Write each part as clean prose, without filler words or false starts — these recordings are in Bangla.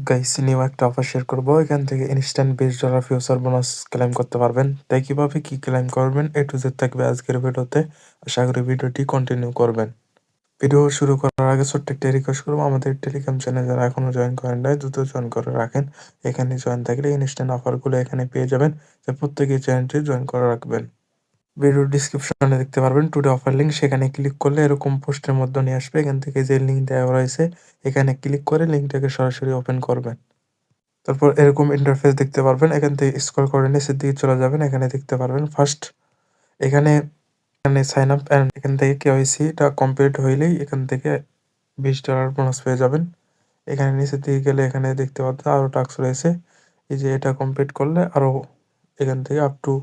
গাইস নিউ একটা অফার শেয়ার করবো। এখান থেকে ইনস্ট্যান্ট $20 ফিউচার বোনাস ক্লেম করতে পারবেন। তাই কিভাবে কি ক্লেম করবেন এ টু জেড থাকবে আজকের ভিডিওতে। আশা করি ভিডিওটি কন্টিনিউ করবেন। ভিডিও শুরু করার আগে ছোট্ট একটা রিকোয়েস্ট করবো, আমাদের টেলিগ্রাম চ্যানেল যারা এখনো জয়েন করেন নাই দ্রুত জয়েন করে রাখেন। এখানে জয়েন থাকলে ইনস্ট্যান্ট অফারগুলো এখানে পেয়ে যাবেন। তো প্রত্যেকেই চ্যানেলটি জয়েন করে রাখবেন। ভিডিওর ডিসক্রিপশনে দেখতে পারবেন টুডে অফার লিঙ্ক, সেখানে ক্লিক করলে এরকম পোস্টের মধ্যে নিয়ে আসবে। এখান থেকে যে লিঙ্ক দেওয়া রয়েছে এখানে ক্লিক করে লিঙ্কটাকে সরাসরি ওপেন করবেন। তারপর এরকম ইন্টারফেস দেখতে পারবেন। এখান থেকে স্ক্রল করে নিচের দিকে চলে যাবেন। এখানে দেখতে পারবেন ফার্স্ট এখানে সাইন আপ অ্যান্ড এখান থেকে কেওয়াইসি টা কমপ্লিট হইলেই এখান থেকে $20 বোনাস পেয়ে যাবেন। এখানে নিচের দিকে গেলে এখানে দেখতে পাচ্ছেন আরো টাস্ক রয়েছে। এই যে এটা কমপ্লিট করলে আরো এখান থেকে আপ টু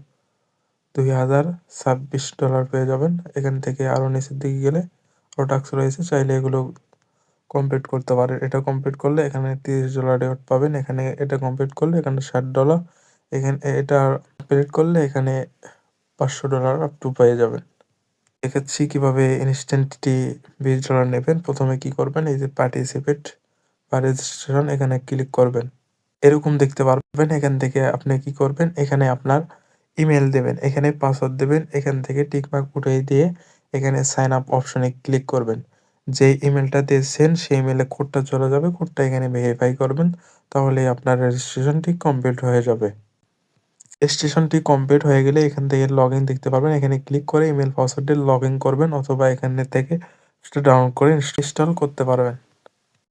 $2026 পেয়ে যাবেন। এখান থেকে আরো নিচের দিকে গেলে আরো টাস্ক রয়েছে, চাইলে এগুলো কমপ্লিট করতে পারেন। এটা কমপ্লিট করলে এখানে $30 রিওয়ার্ড পাবেন। এখানে এটা কমপ্লিট করলে এখানে $60, এখানে এটা কমপ্লিট করলে এখানে $500 আপ টু পেয়ে যাবেন। দেখাচ্ছি কিভাবে ইনস্ট্যান্টলি $20 নেবেন। প্রথমে কি করবেন, এই যে পার্টিসিপেট বা রেজিস্ট্রেশন এখানে ক্লিক করবেন। এরকম দেখতে পারবেন। এখান থেকে আপনি কি করবেন, এখানে আপনার ইমেল দেবেন, এখানে পাসওয়ার্ড দেবেন, এখান থেকে টিকমার্ক উঠিয়ে দিয়ে এখানে সাইন আপ অপশনে ক্লিক করবেন। যে ইমেলটা দিয়েছেন সেই ইমেলে কোডটা চলে যাবে, কোডটা এখানে ভেরিফাই করবেন, তাহলে আপনার রেজিস্ট্রেশনটি কমপ্লিট হয়ে যাবে। রেজিস্ট্রেশনটি কমপ্লিট হয়ে গেলে এখান থেকে লগ ইন দেখতে পারবেন। এখানে ক্লিক করে ইমেল পাসওয়ার্ডে লগ ইন করবেন, অথবা এখানে থেকে ডাউনলোড করে ইনস্টল করতে পারবেন।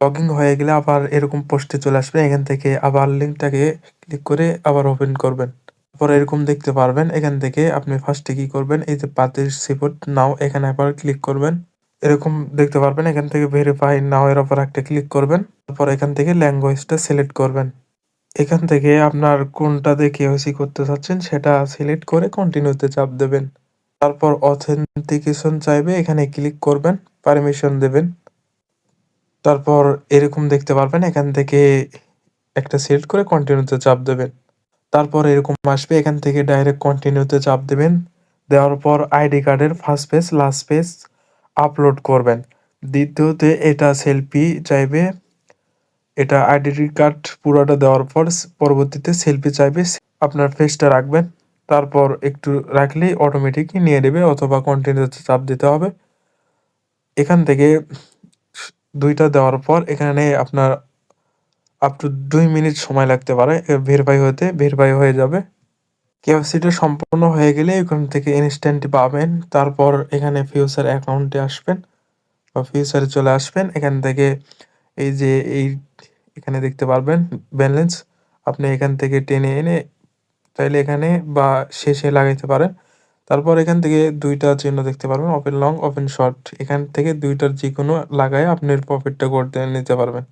লগ ইন হয়ে গেলে আবার এরকম পোস্টে চলে আসবে। এখান থেকে আবার লিঙ্কটাকে ক্লিক করে আবার ওপেন করবেন। তারপর এরকম দেখতে পারবেন। এখান থেকে আপনি ফার্স্টে কি করবেন, এই যে পার্টিসিপেট নাও এখানে আবার ক্লিক করবেন। এরকম দেখতে পারবেন। এখান থেকে ভেরিফাই নাও এর উপর একটা ক্লিক করবেন। তারপর এখান থেকে ল্যাঙ্গুয়েজটা সিলেক্ট করবেন। এখান থেকে আপনার কোনটাতে কেওয়াইসি করতে চাচ্ছেন সেটা সিলেক্ট করে কন্টিনিউতে চাপ দেবেন। তারপর অথেন্টিকেশন চাইবে, এখানে ক্লিক করবেন, পারমিশন দেবেন। তারপর এরকম দেখতে পারবেন। এখান থেকে একটা সিলেক্ট করে কন্টিনিউতে চাপ দেবেন। তারপর এরকম আসবে, এখান থেকে ডাইরেক্ট কন্টিনিউতে চাপ দেবেন। দেওয়ার পর আইডি কার্ডের first page last page upload করবেন। দ্বিতীয়তে এটা সেলফি চাইবে, এটা আইডেন্টি কার্ড পুরোটা দেওয়ার পর পরবর্তীতে সেলফি চাইবে, আপনার ফেসটা রাখবেন। তারপর একটু রাখলেই অটোমেটিকই নিয়ে নেবে, অথবা কন্টিনিউতে চাপ দিতে হবে। এখান থেকে দুইটা দেওয়ার পর এখানে আপনার আপ টু 2 মিনিট সময় লাগতে পারে ভেরিফাই হয়ে যাবে। কেওয়াইসিটা সম্পূর্ণ হয়ে গেলে এখান থেকে ইনস্ট্যান্ট পাবেন। তারপর এখানে ফিউচার অ্যাকাউন্টে আসবেন বা ফিউচারে চলে আসবেন। এখান থেকে এই যে এখানে দেখতে পারবেন ব্যালেন্স, আপনি এখান থেকে টেনে এনে চাইলে এখানে বা শেষে লাগাইতে পারেন। তারপর এখান থেকে দুইটা চিহ্ন দেখতে পারবেন, ওপেন লং ওপেন শর্ট, এখান থেকে দুইটার যে কোনো লাগায় আপনার প্রফিটটা করতে নিতে পারবেন।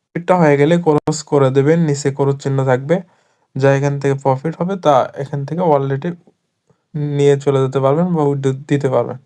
প্রফিটটা হয়ে গেলে ক্রস করে দেবেন, নিচে ক্রস চিহ্ন থাকবে, যা এখান থেকে প্রফিট হবে তা এখান থেকে ওয়ালেটে নিয়ে চলে যেতে পারবেন বা উইথড্র দিতে পারবেন।